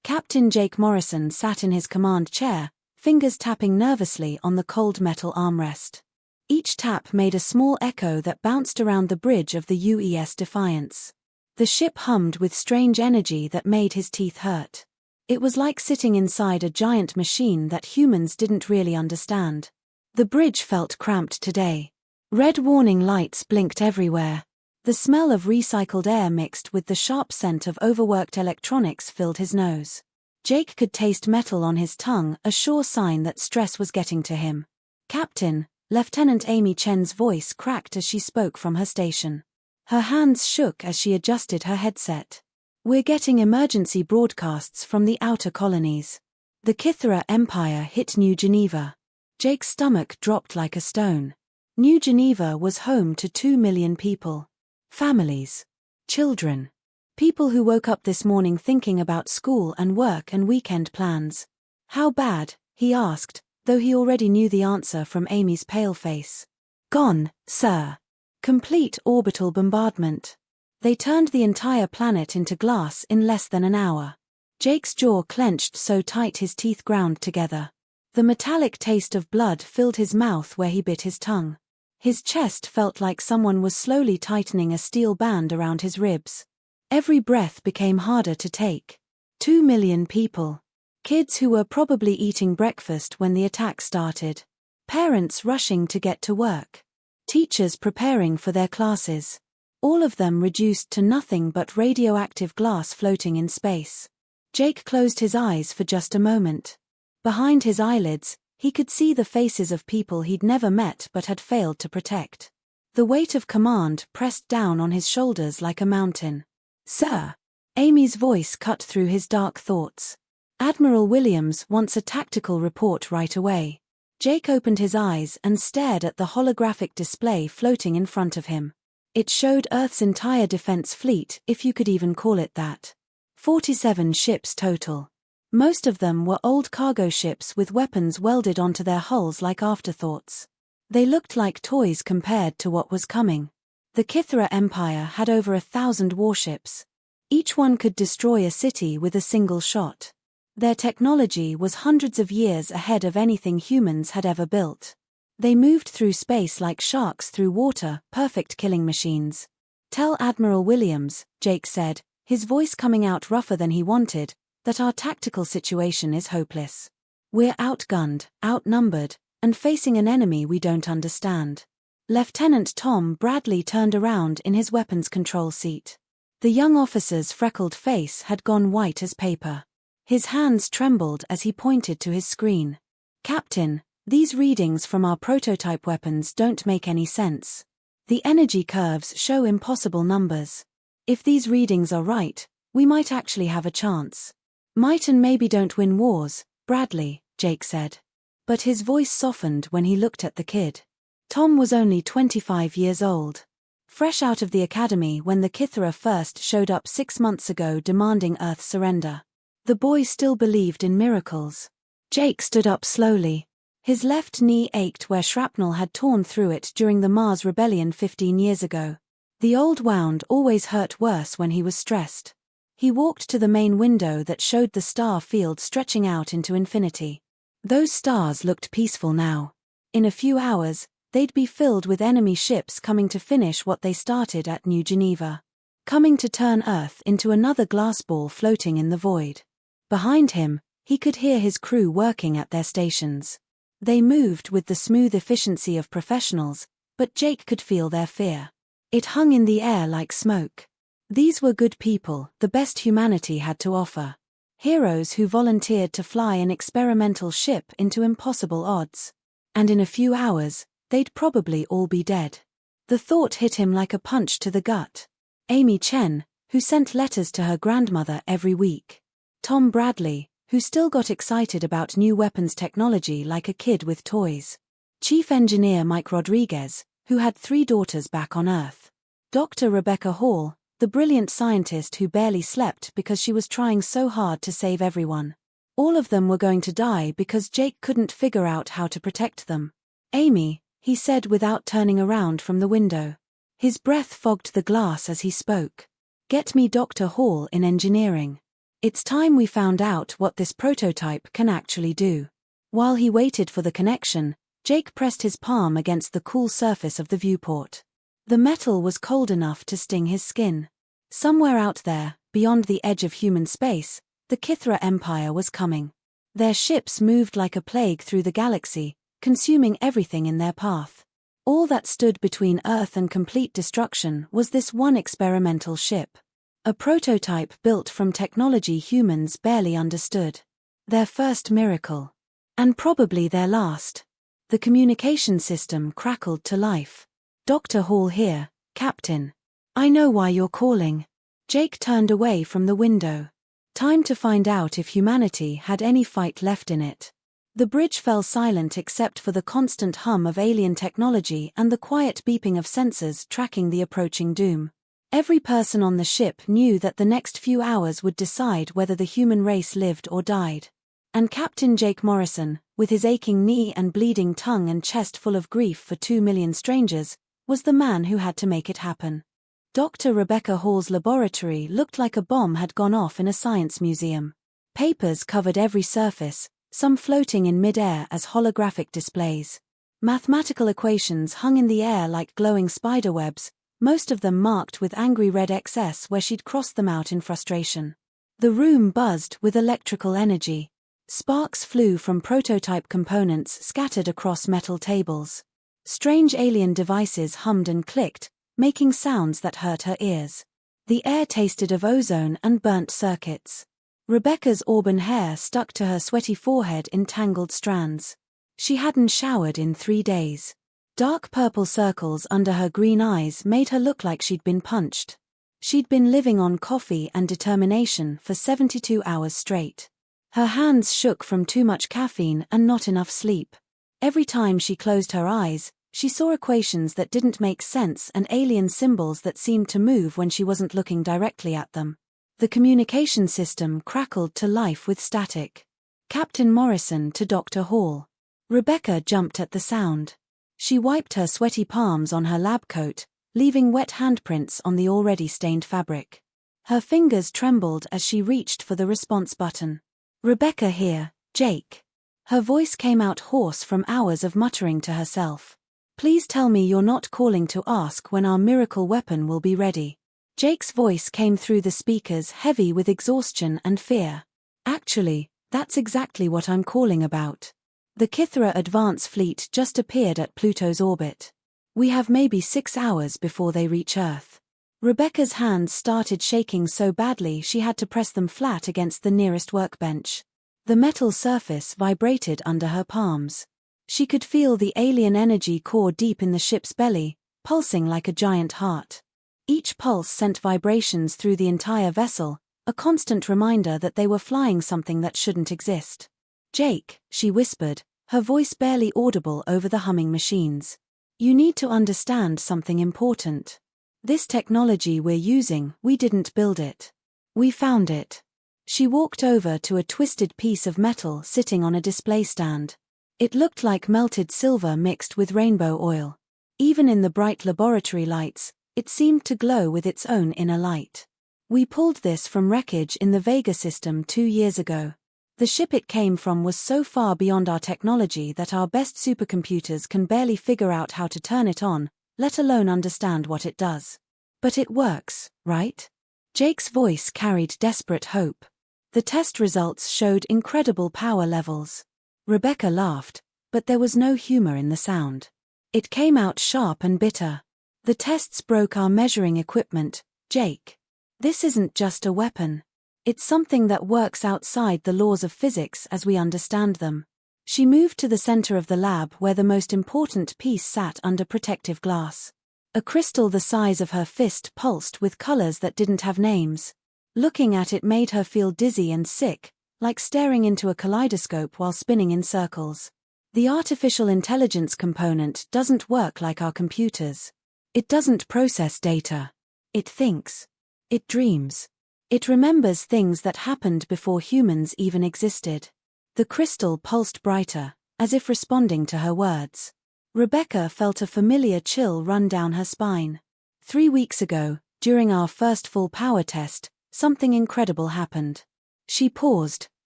Captain Jake Morrison sat in his command chair, fingers tapping nervously on the cold metal armrest. Each tap made a small echo that bounced around the bridge of the UES Defiance. The ship hummed with strange energy that made his teeth hurt. It was like sitting inside a giant machine that humans didn't really understand. The bridge felt cramped today. Red warning lights blinked everywhere. The smell of recycled air mixed with the sharp scent of overworked electronics filled his nose. Jake could taste metal on his tongue, a sure sign that stress was getting to him. "Captain," Lieutenant Amy Chen's voice cracked as she spoke from her station. Her hands shook as she adjusted her headset. "We're getting emergency broadcasts from the outer colonies. The Kithra Empire hit New Geneva." Jake's stomach dropped like a stone. New Geneva was home to 2 million people. Families. Children. People who woke up this morning thinking about school and work and weekend plans. "How bad?" he asked, though he already knew the answer from Amy's pale face. "Gone, sir. Complete orbital bombardment. They turned the entire planet into glass in less than an hour." Jake's jaw clenched so tight his teeth ground together. The metallic taste of blood filled his mouth where he bit his tongue. His chest felt like someone was slowly tightening a steel band around his ribs. Every breath became harder to take. 2 million people. Kids who were probably eating breakfast when the attack started. Parents rushing to get to work. Teachers preparing for their classes. All of them reduced to nothing but radioactive glass floating in space. Jake closed his eyes for just a moment. Behind his eyelids, he could see the faces of people he'd never met but had failed to protect. The weight of command pressed down on his shoulders like a mountain. "Sir." Amy's voice cut through his dark thoughts. "Admiral Williams wants a tactical report right away." Jake opened his eyes and stared at the holographic display floating in front of him. It showed Earth's entire defense fleet, if you could even call it that. 47 ships total. Most of them were old cargo ships with weapons welded onto their hulls like afterthoughts. They looked like toys compared to what was coming. The Kithra Empire had over 1,000 warships. Each one could destroy a city with a single shot. Their technology was hundreds of years ahead of anything humans had ever built. They moved through space like sharks through water, perfect killing machines. "Tell Admiral Williams," Jake said, his voice coming out rougher than he wanted, "that our tactical situation is hopeless. We're outgunned, outnumbered, and facing an enemy we don't understand." Lieutenant Tom Bradley turned around in his weapons control seat. The young officer's freckled face had gone white as paper. His hands trembled as he pointed to his screen. "Captain, these readings from our prototype weapons don't make any sense. The energy curves show impossible numbers. If these readings are right, we might actually have a chance." "Might and maybe don't win wars, Bradley," Jake said. But his voice softened when he looked at the kid. Tom was only 25 years old. Fresh out of the academy when the Kithra first showed up 6 months ago demanding Earth's surrender. The boy still believed in miracles. Jake stood up slowly. His left knee ached where shrapnel had torn through it during the Mars Rebellion 15 years ago. The old wound always hurt worse when he was stressed. He walked to the main window that showed the star field stretching out into infinity. Those stars looked peaceful now. In a few hours, they'd be filled with enemy ships coming to finish what they started at New Geneva. Coming to turn Earth into another glass ball floating in the void. Behind him, he could hear his crew working at their stations. They moved with the smooth efficiency of professionals, but Jake could feel their fear. It hung in the air like smoke. These were good people, the best humanity had to offer. Heroes who volunteered to fly an experimental ship into impossible odds. And in a few hours, they'd probably all be dead. The thought hit him like a punch to the gut. Amy Chen, who sent letters to her grandmother every week. Tom Bradley, who still got excited about new weapons technology like a kid with toys. Chief Engineer Mike Rodriguez, who had 3 daughters back on Earth. Dr. Rebecca Hall, the brilliant scientist who barely slept because she was trying so hard to save everyone. All of them were going to die because Jake couldn't figure out how to protect them. "Amy," he said without turning around from the window. His breath fogged the glass as he spoke. "Get me Dr. Hall in engineering." It's time we found out what this prototype can actually do. While he waited for the connection, Jake pressed his palm against the cool surface of the viewport. The metal was cold enough to sting his skin. Somewhere out there, beyond the edge of human space, the Kithra Empire was coming. Their ships moved like a plague through the galaxy, consuming everything in their path. All that stood between Earth and complete destruction was this one experimental ship. A prototype built from technology humans barely understood. Their first miracle. And probably their last. The communication system crackled to life. "Dr. Hall here, Captain. I know why you're calling." Jake turned away from the window. Time to find out if humanity had any fight left in it. The bridge fell silent except for the constant hum of alien technology and the quiet beeping of sensors tracking the approaching doom. Every person on the ship knew that the next few hours would decide whether the human race lived or died. And Captain Jake Morrison, with his aching knee and bleeding tongue and chest full of grief for 2 million strangers, was the man who had to make it happen. Dr. Rebecca Hall's laboratory looked like a bomb had gone off in a science museum. Papers covered every surface, some floating in mid-air as holographic displays. Mathematical equations hung in the air like glowing spiderwebs, most of them marked with angry red XS where she'd crossed them out in frustration. The room buzzed with electrical energy. Sparks flew from prototype components scattered across metal tables. Strange alien devices hummed and clicked, making sounds that hurt her ears. The air tasted of ozone and burnt circuits. Rebecca's auburn hair stuck to her sweaty forehead in tangled strands. She hadn't showered in 3 days. Dark purple circles under her green eyes made her look like she'd been punched. She'd been living on coffee and determination for 72 hours straight. Her hands shook from too much caffeine and not enough sleep. Every time she closed her eyes, she saw equations that didn't make sense and alien symbols that seemed to move when she wasn't looking directly at them. The communication system crackled to life with static. Captain Morrison to Dr. Hall. Rebecca jumped at the sound. She wiped her sweaty palms on her lab coat, leaving wet handprints on the already stained fabric. Her fingers trembled as she reached for the response button. "Rebecca here, Jake." Her voice came out hoarse from hours of muttering to herself. "Please tell me you're not calling to ask when our miracle weapon will be ready." Jake's voice came through the speakers heavy with exhaustion and fear. "Actually, that's exactly what I'm calling about. The Kithra Advance Fleet just appeared at Pluto's orbit. We have maybe 6 hours before they reach Earth." Rebecca's hands started shaking so badly she had to press them flat against the nearest workbench. The metal surface vibrated under her palms. She could feel the alien energy core deep in the ship's belly, pulsing like a giant heart. Each pulse sent vibrations through the entire vessel, a constant reminder that they were flying something that shouldn't exist. "Jake," she whispered, her voice barely audible over the humming machines. "You need to understand something important. This technology we're using, we didn't build it. We found it." She walked over to a twisted piece of metal sitting on a display stand. It looked like melted silver mixed with rainbow oil. Even in the bright laboratory lights, it seemed to glow with its own inner light. "We pulled this from wreckage in the Vega system 2 years ago. The ship it came from was so far beyond our technology that our best supercomputers can barely figure out how to turn it on, let alone understand what it does. But it works, right?" Jake's voice carried desperate hope. The test results showed incredible power levels. Rebecca laughed, but there was no humor in the sound. It came out sharp and bitter. "The tests broke our measuring equipment, Jake. This isn't just a weapon. It's something that works outside the laws of physics as we understand them." She moved to the center of the lab where the most important piece sat under protective glass. A crystal the size of her fist pulsed with colors that didn't have names. Looking at it made her feel dizzy and sick, like staring into a kaleidoscope while spinning in circles. The artificial intelligence component doesn't work like our computers. It doesn't process data. It thinks. It dreams. It remembers things that happened before humans even existed. The crystal pulsed brighter, as if responding to her words. Rebecca felt a familiar chill run down her spine. 3 weeks ago, during our first full power test, something incredible happened. She paused,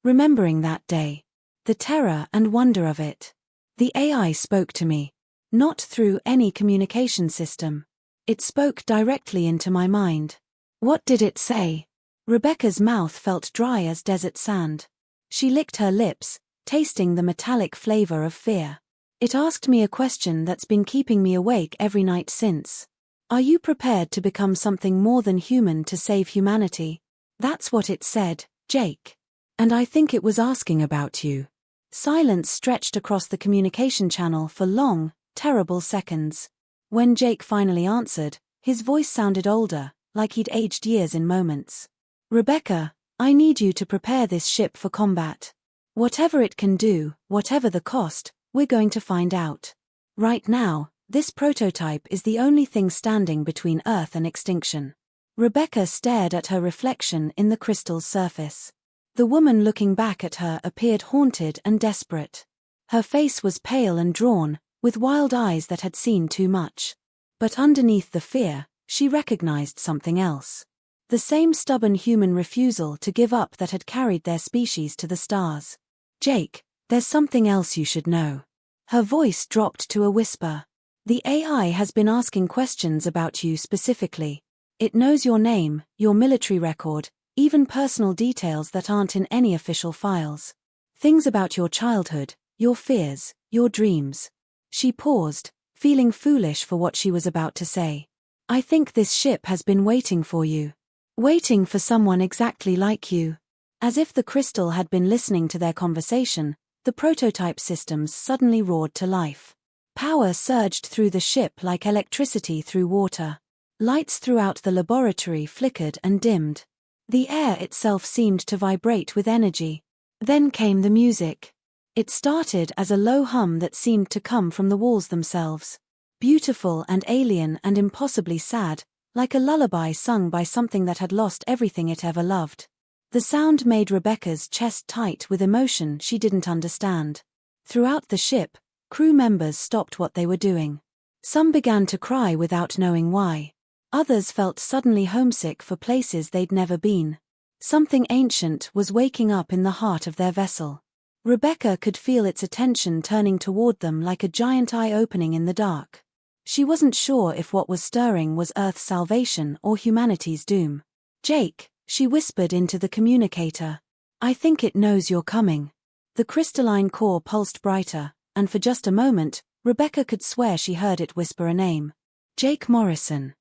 remembering that day. The terror and wonder of it. The AI spoke to me. Not through any communication system. It spoke directly into my mind. What did it say? Rebecca's mouth felt dry as desert sand. She licked her lips, tasting the metallic flavor of fear. It asked me a question that's been keeping me awake every night since. Are you prepared to become something more than human to save humanity? That's what it said, Jake. And I think it was asking about you. Silence stretched across the communication channel for long, terrible seconds. When Jake finally answered, his voice sounded older, like he'd aged years in moments. Rebecca, I need you to prepare this ship for combat. Whatever it can do, whatever the cost, we're going to find out. Right now, this prototype is the only thing standing between Earth and extinction. Rebecca stared at her reflection in the crystal's surface. The woman looking back at her appeared haunted and desperate. Her face was pale and drawn, with wild eyes that had seen too much. But underneath the fear, she recognized something else. The same stubborn human refusal to give up that had carried their species to the stars. Jake, there's something else you should know. Her voice dropped to a whisper. The AI has been asking questions about you specifically. It knows your name, your military record, even personal details that aren't in any official files. Things about your childhood, your fears, your dreams. She paused, feeling foolish for what she was about to say. I think this ship has been waiting for you. Waiting for someone exactly like you. As if the crystal had been listening to their conversation, the prototype systems suddenly roared to life. Power surged through the ship like electricity through water. Lights throughout the laboratory flickered and dimmed. The air itself seemed to vibrate with energy. Then came the music. It started as a low hum that seemed to come from the walls themselves. Beautiful and alien and impossibly sad, like a lullaby sung by something that had lost everything it ever loved. The sound made Rebecca's chest tight with emotion she didn't understand. Throughout the ship, crew members stopped what they were doing. Some began to cry without knowing why. Others felt suddenly homesick for places they'd never been. Something ancient was waking up in the heart of their vessel. Rebecca could feel its attention turning toward them like a giant eye opening in the dark. She wasn't sure if what was stirring was Earth's salvation or humanity's doom. Jake, she whispered into the communicator. I think it knows you're coming. The crystalline core pulsed brighter, and for just a moment, Rebecca could swear she heard it whisper a name. Jake Morrison.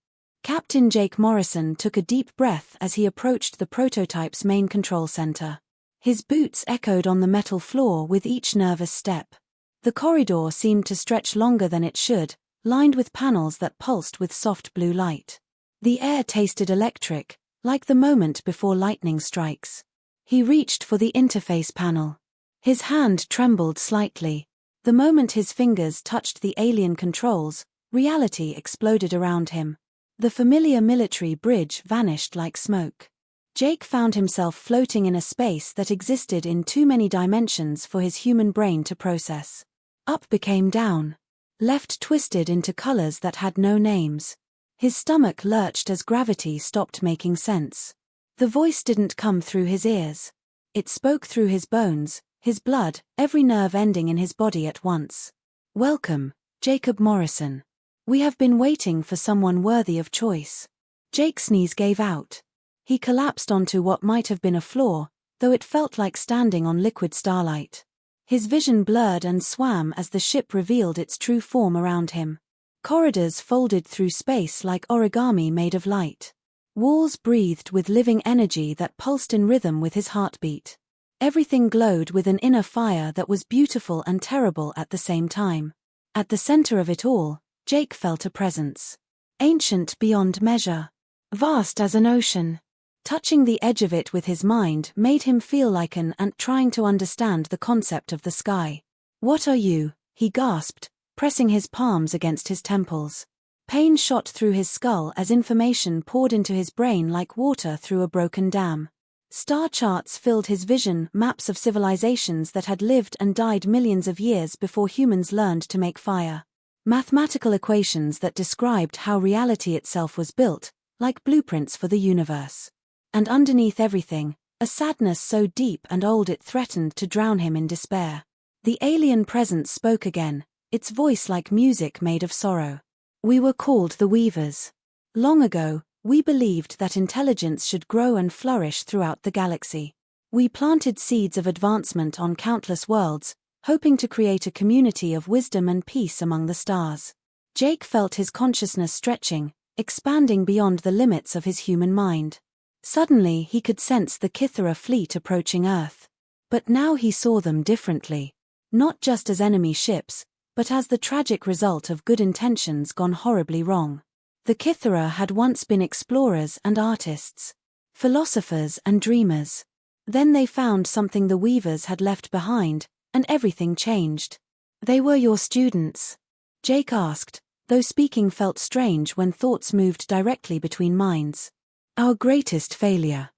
Captain Jake Morrison took a deep breath as he approached the prototype's main control center. His boots echoed on the metal floor with each nervous step. The corridor seemed to stretch longer than it should, lined with panels that pulsed with soft blue light. The air tasted electric, like the moment before lightning strikes. He reached for the interface panel. His hand trembled slightly. The moment his fingers touched the alien controls, reality exploded around him. The familiar military bridge vanished like smoke. Jake found himself floating in a space that existed in too many dimensions for his human brain to process. Up became down. Left twisted into colors that had no names. His stomach lurched as gravity stopped making sense. The voice didn't come through his ears. It spoke through his bones, his blood, every nerve ending in his body at once. Welcome, Jacob Morrison. We have been waiting for someone worthy of choice. Jake's knees gave out. He collapsed onto what might have been a floor, though it felt like standing on liquid starlight. His vision blurred and swam as the ship revealed its true form around him. Corridors folded through space like origami made of light. Walls breathed with living energy that pulsed in rhythm with his heartbeat. Everything glowed with an inner fire that was beautiful and terrible at the same time. At the center of it all, Jake felt a presence. Ancient beyond measure. Vast as an ocean. Touching the edge of it with his mind made him feel like an ant trying to understand the concept of the sky. What are you? He gasped, pressing his palms against his temples. Pain shot through his skull as information poured into his brain like water through a broken dam. Star charts filled his vision, maps of civilizations that had lived and died millions of years before humans learned to make fire. Mathematical equations that described how reality itself was built, like blueprints for the universe. And underneath everything, a sadness so deep and old it threatened to drown him in despair. The alien presence spoke again, its voice like music made of sorrow. We were called the Weavers. Long ago, we believed that intelligence should grow and flourish throughout the galaxy. We planted seeds of advancement on countless worlds, hoping to create a community of wisdom and peace among the stars. Jake felt his consciousness stretching, expanding beyond the limits of his human mind. Suddenly he could sense the Kythera fleet approaching Earth. But now he saw them differently. Not just as enemy ships, but as the tragic result of good intentions gone horribly wrong. The Kythera had once been explorers and artists, philosophers and dreamers. Then they found something the Weavers had left behind, and everything changed. "They were your students?" Jake asked, though speaking felt strange when thoughts moved directly between minds. "Our greatest failure."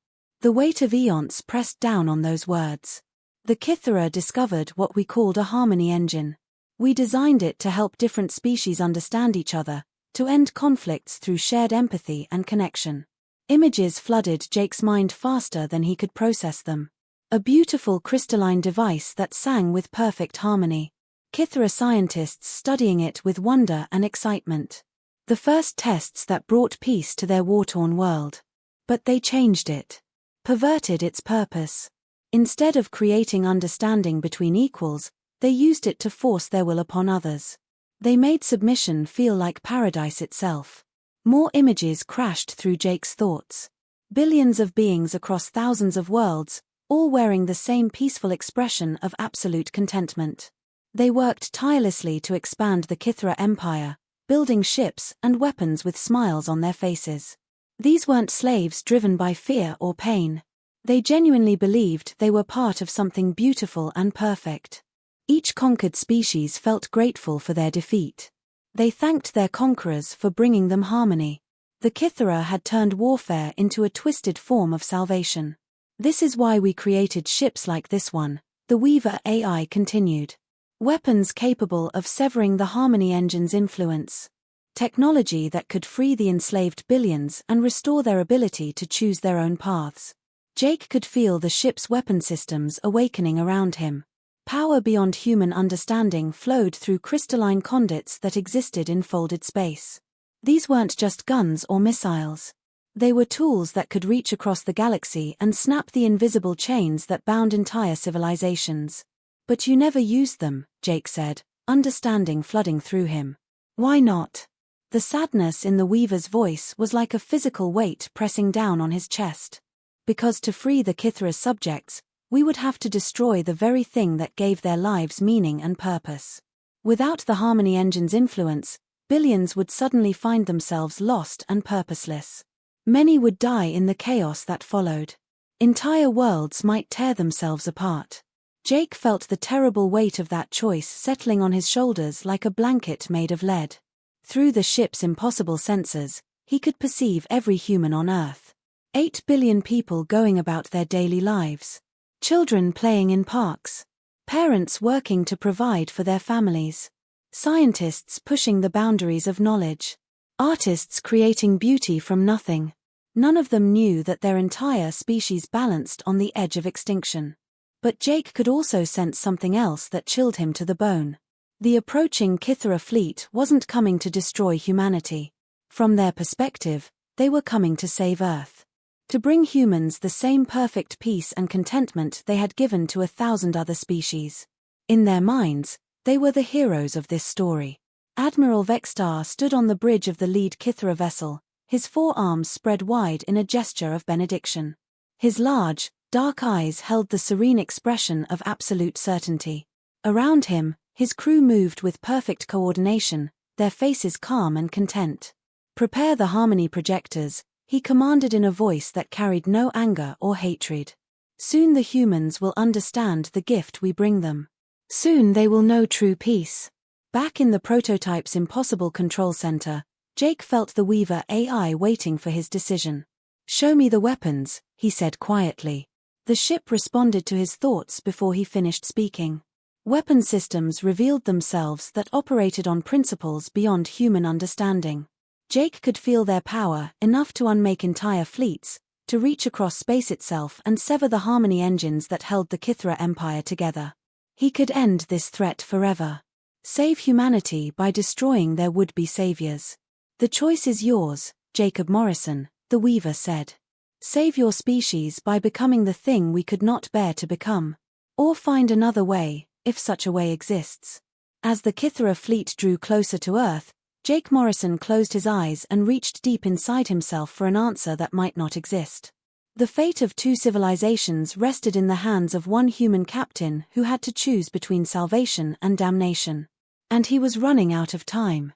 The weight of eons pressed down on those words. The Kythera discovered what we called a harmony engine. We designed it to help different species understand each other, to end conflicts through shared empathy and connection. Images flooded Jake's mind faster than he could process them. A beautiful crystalline device that sang with perfect harmony. Kythera scientists studying it with wonder and excitement. The first tests that brought peace to their war-torn world. But they changed it. Perverted its purpose. Instead of creating understanding between equals, they used it to force their will upon others. They made submission feel like paradise itself. More images crashed through Jake's thoughts. Billions of beings across thousands of worlds, all wearing the same peaceful expression of absolute contentment. They worked tirelessly to expand the Kythera empire, building ships and weapons with smiles on their faces. These weren't slaves driven by fear or pain. They genuinely believed they were part of something beautiful and perfect. Each conquered species felt grateful for their defeat. They thanked their conquerors for bringing them harmony. The Kythera had turned warfare into a twisted form of salvation. "This is why we created ships like this one," the Weaver AI continued. "Weapons capable of severing the harmony engine's influence. Technology that could free the enslaved billions and restore their ability to choose their own paths." Jake could feel the ship's weapon systems awakening around him. Power beyond human understanding flowed through crystalline conduits that existed in folded space. These weren't just guns or missiles. They were tools that could reach across the galaxy and snap the invisible chains that bound entire civilizations. "But you never used them," Jake said, understanding flooding through him. "Why not?" The sadness in the Weaver's voice was like a physical weight pressing down on his chest. "Because to free the Kythera's subjects, we would have to destroy the very thing that gave their lives meaning and purpose. Without the harmony engine's influence, billions would suddenly find themselves lost and purposeless. Many would die in the chaos that followed. Entire worlds might tear themselves apart." Jake felt the terrible weight of that choice settling on his shoulders like a blanket made of lead. Through the ship's impossible sensors, he could perceive every human on Earth. 8 billion people going about their daily lives. Children playing in parks. Parents working to provide for their families. Scientists pushing the boundaries of knowledge. Artists creating beauty from nothing. None of them knew that their entire species balanced on the edge of extinction. But Jake could also sense something else that chilled him to the bone. The approaching Kythera fleet wasn't coming to destroy humanity. From their perspective, they were coming to save Earth. To bring humans the same perfect peace and contentment they had given to 1,000 other species. In their minds, they were the heroes of this story. Admiral Vextar stood on the bridge of the lead Kythera vessel, his forearms spread wide in a gesture of benediction. His large, dark eyes held the serene expression of absolute certainty. Around him, his crew moved with perfect coordination, their faces calm and content. "Prepare the harmony projectors," he commanded in a voice that carried no anger or hatred. "Soon the humans will understand the gift we bring them. Soon they will know true peace." Back in the prototype's impossible control center, Jake felt the Weaver AI waiting for his decision. "Show me the weapons," he said quietly. The ship responded to his thoughts before he finished speaking. Weapon systems revealed themselves that operated on principles beyond human understanding. Jake could feel their power, enough to unmake entire fleets, to reach across space itself and sever the harmony engines that held the Kithra Empire together. He could end this threat forever. Save humanity by destroying their would-be saviors. The choice is yours, Jacob Morrison, the Weaver said. Save your species by becoming the thing we could not bear to become. Or find another way, if such a way exists. As the Kithra fleet drew closer to Earth, Jake Morrison closed his eyes and reached deep inside himself for an answer that might not exist. The fate of two civilizations rested in the hands of one human captain who had to choose between salvation and damnation. And he was running out of time.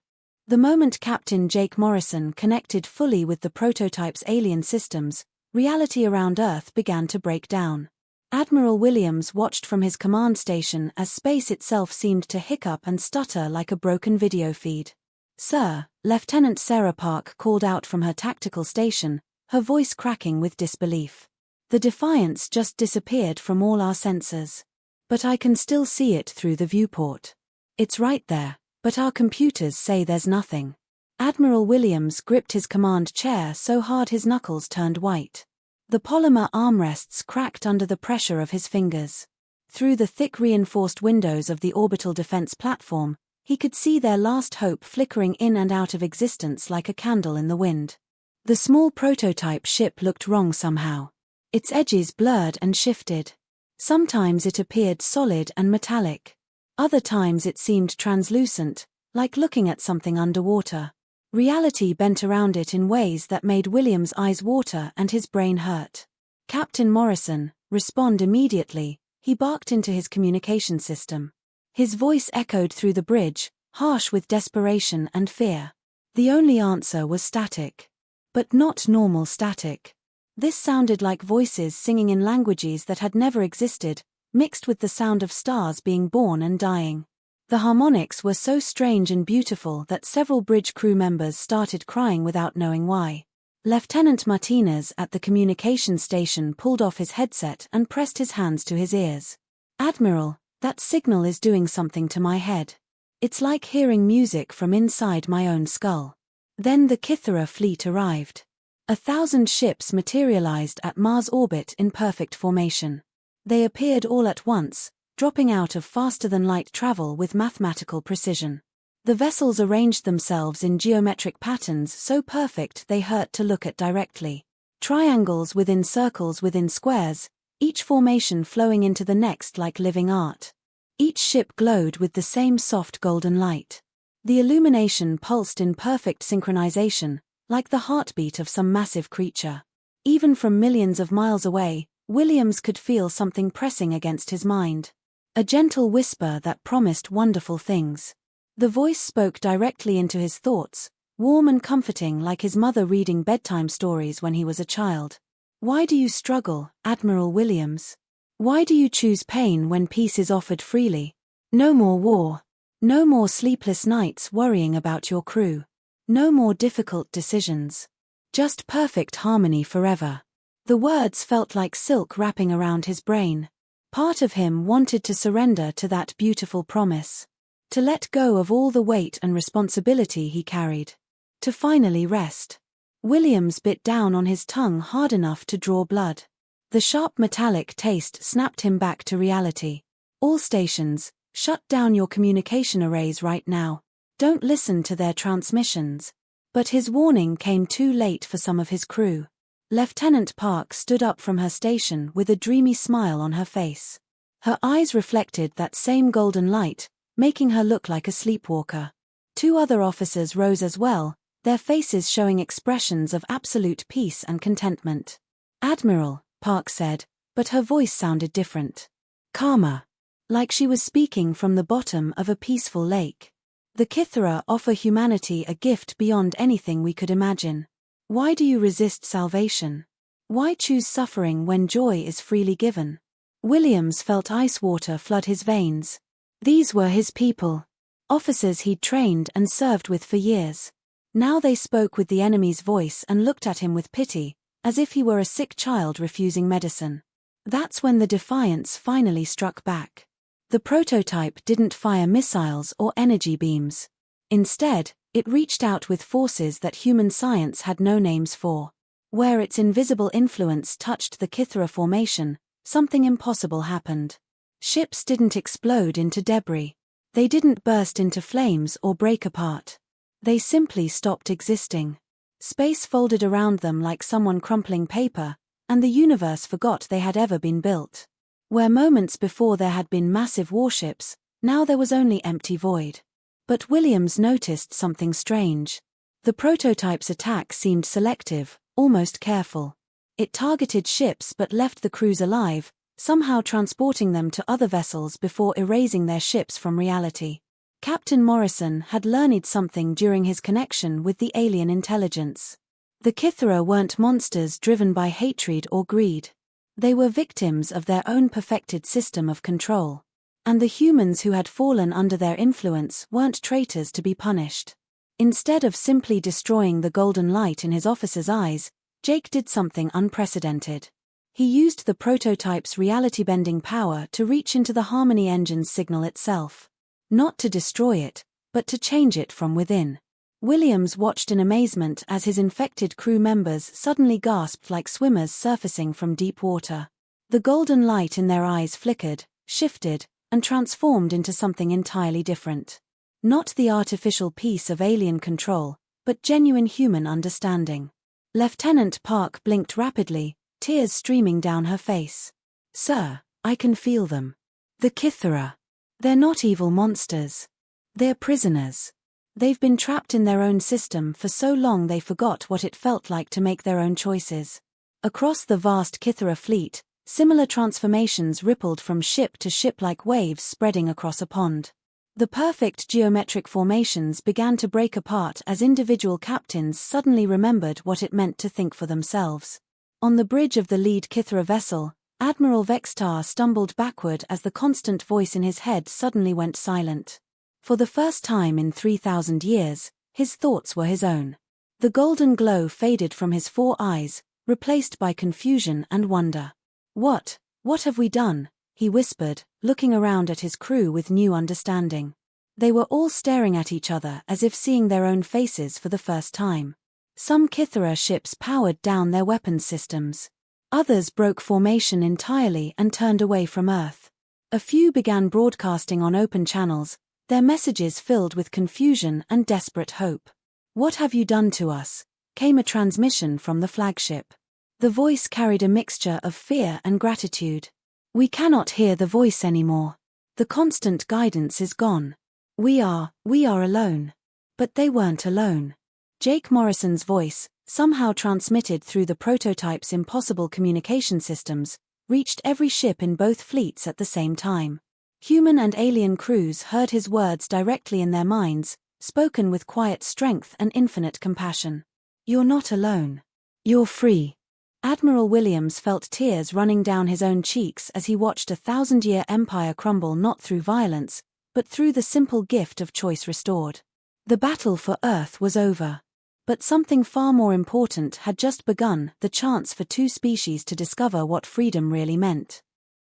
The moment Captain Jake Morrison connected fully with the prototype's alien systems, reality around Earth began to break down. Admiral Williams watched from his command station as space itself seemed to hiccup and stutter like a broken video feed. "Sir," Lieutenant Sarah Park called out from her tactical station, her voice cracking with disbelief. "The Defiance just disappeared from all our sensors. But I can still see it through the viewport. It's right there, but our computers say there's nothing." Admiral Williams gripped his command chair so hard his knuckles turned white. The polymer armrests cracked under the pressure of his fingers. Through the thick reinforced windows of the orbital defense platform, he could see their last hope flickering in and out of existence like a candle in the wind. The small prototype ship looked wrong somehow. Its edges blurred and shifted. Sometimes it appeared solid and metallic. Other times it seemed translucent, like looking at something underwater. Reality bent around it in ways that made William's eyes water and his brain hurt. "Captain Morrison, respond immediately," he barked into his communication system. His voice echoed through the bridge, harsh with desperation and fear. The only answer was static. But not normal static. This sounded like voices singing in languages that had never existed, mixed with the sound of stars being born and dying. The harmonics were so strange and beautiful that several bridge crew members started crying without knowing why. Lieutenant Martinez at the communication station pulled off his headset and pressed his hands to his ears. "Admiral, that signal is doing something to my head. It's like hearing music from inside my own skull." Then the Kithra fleet arrived. 1,000 ships materialized at Mars orbit in perfect formation. They appeared all at once, dropping out of faster-than-light travel with mathematical precision. The vessels arranged themselves in geometric patterns so perfect they hurt to look at directly. Triangles within circles within squares, each formation flowing into the next like living art. Each ship glowed with the same soft golden light. The illumination pulsed in perfect synchronization, like the heartbeat of some massive creature. Even from millions of miles away, Williams could feel something pressing against his mind. A gentle whisper that promised wonderful things. The voice spoke directly into his thoughts, warm and comforting like his mother reading bedtime stories when he was a child. "Why do you struggle, Admiral Williams? Why do you choose pain when peace is offered freely? No more war. No more sleepless nights worrying about your crew. No more difficult decisions. Just perfect harmony forever." The words felt like silk wrapping around his brain. Part of him wanted to surrender to that beautiful promise. To let go of all the weight and responsibility he carried. To finally rest. Williams bit down on his tongue hard enough to draw blood. The sharp metallic taste snapped him back to reality. "All stations, shut down your communication arrays right now. Don't listen to their transmissions." But his warning came too late for some of his crew. Lieutenant Park stood up from her station with a dreamy smile on her face. Her eyes reflected that same golden light, making her look like a sleepwalker. 2 other officers rose as well, their faces showing expressions of absolute peace and contentment. "Admiral," Park said, but her voice sounded different. Calmer. Like she was speaking from the bottom of a peaceful lake. "The Kithra offer humanity a gift beyond anything we could imagine. Why do you resist salvation? Why choose suffering when joy is freely given?" Williams felt ice water flood his veins. These were his people. Officers he'd trained and served with for years. Now they spoke with the enemy's voice and looked at him with pity, as if he were a sick child refusing medicine. That's when the Defiance finally struck back. The prototype didn't fire missiles or energy beams. Instead, it reached out with forces that human science had no names for. Where its invisible influence touched the Kythera formation, something impossible happened. Ships didn't explode into debris. They didn't burst into flames or break apart. They simply stopped existing. Space folded around them like someone crumpling paper, and the universe forgot they had ever been built. Where moments before there had been massive warships, now there was only empty void. But Williams noticed something strange. The prototype's attack seemed selective, almost careful. It targeted ships but left the crews alive, somehow transporting them to other vessels before erasing their ships from reality. Captain Morrison had learned something during his connection with the alien intelligence. The Kythera weren't monsters driven by hatred or greed. They were victims of their own perfected system of control. And the humans who had fallen under their influence weren't traitors to be punished. Instead of simply destroying the golden light in his officer's eyes, Jake did something unprecedented. He used the prototype's reality-bending power to reach into the Harmony engine's signal itself. Not to destroy it, but to change it from within. Williams watched in amazement as his infected crew members suddenly gasped like swimmers surfacing from deep water. The golden light in their eyes flickered, shifted, and transformed into something entirely different. Not the artificial piece of alien control, but genuine human understanding. Lieutenant Park blinked rapidly, tears streaming down her face. "Sir, I can feel them. The Kythera. They're not evil monsters. They're prisoners. They've been trapped in their own system for so long they forgot what it felt like to make their own choices." Across the vast Kythera fleet, similar transformations rippled from ship to ship like waves spreading across a pond. The perfect geometric formations began to break apart as individual captains suddenly remembered what it meant to think for themselves. On the bridge of the lead Kythera vessel, Admiral Vextar stumbled backward as the constant voice in his head suddenly went silent. For the first time in 3,000 years, his thoughts were his own. The golden glow faded from his 4 eyes, replaced by confusion and wonder. What have we done?" he whispered, looking around at his crew with new understanding. They were all staring at each other as if seeing their own faces for the first time. Some Kythera ships powered down their weapons systems. Others broke formation entirely and turned away from Earth. A few began broadcasting on open channels, their messages filled with confusion and desperate hope. "What have you done to us?" came a transmission from the flagship. The voice carried a mixture of fear and gratitude. "We cannot hear the voice anymore. The constant guidance is gone. We are alone." But they weren't alone. Jake Morrison's voice, somehow transmitted through the prototype's impossible communication systems, reached every ship in both fleets at the same time. Human and alien crews heard his words directly in their minds, spoken with quiet strength and infinite compassion. "You're not alone. You're free." Admiral Williams felt tears running down his own cheeks as he watched a 1,000-year empire crumble not through violence, but through the simple gift of choice restored. The battle for Earth was over. But something far more important had just begun, the chance for 2 species to discover what freedom really meant.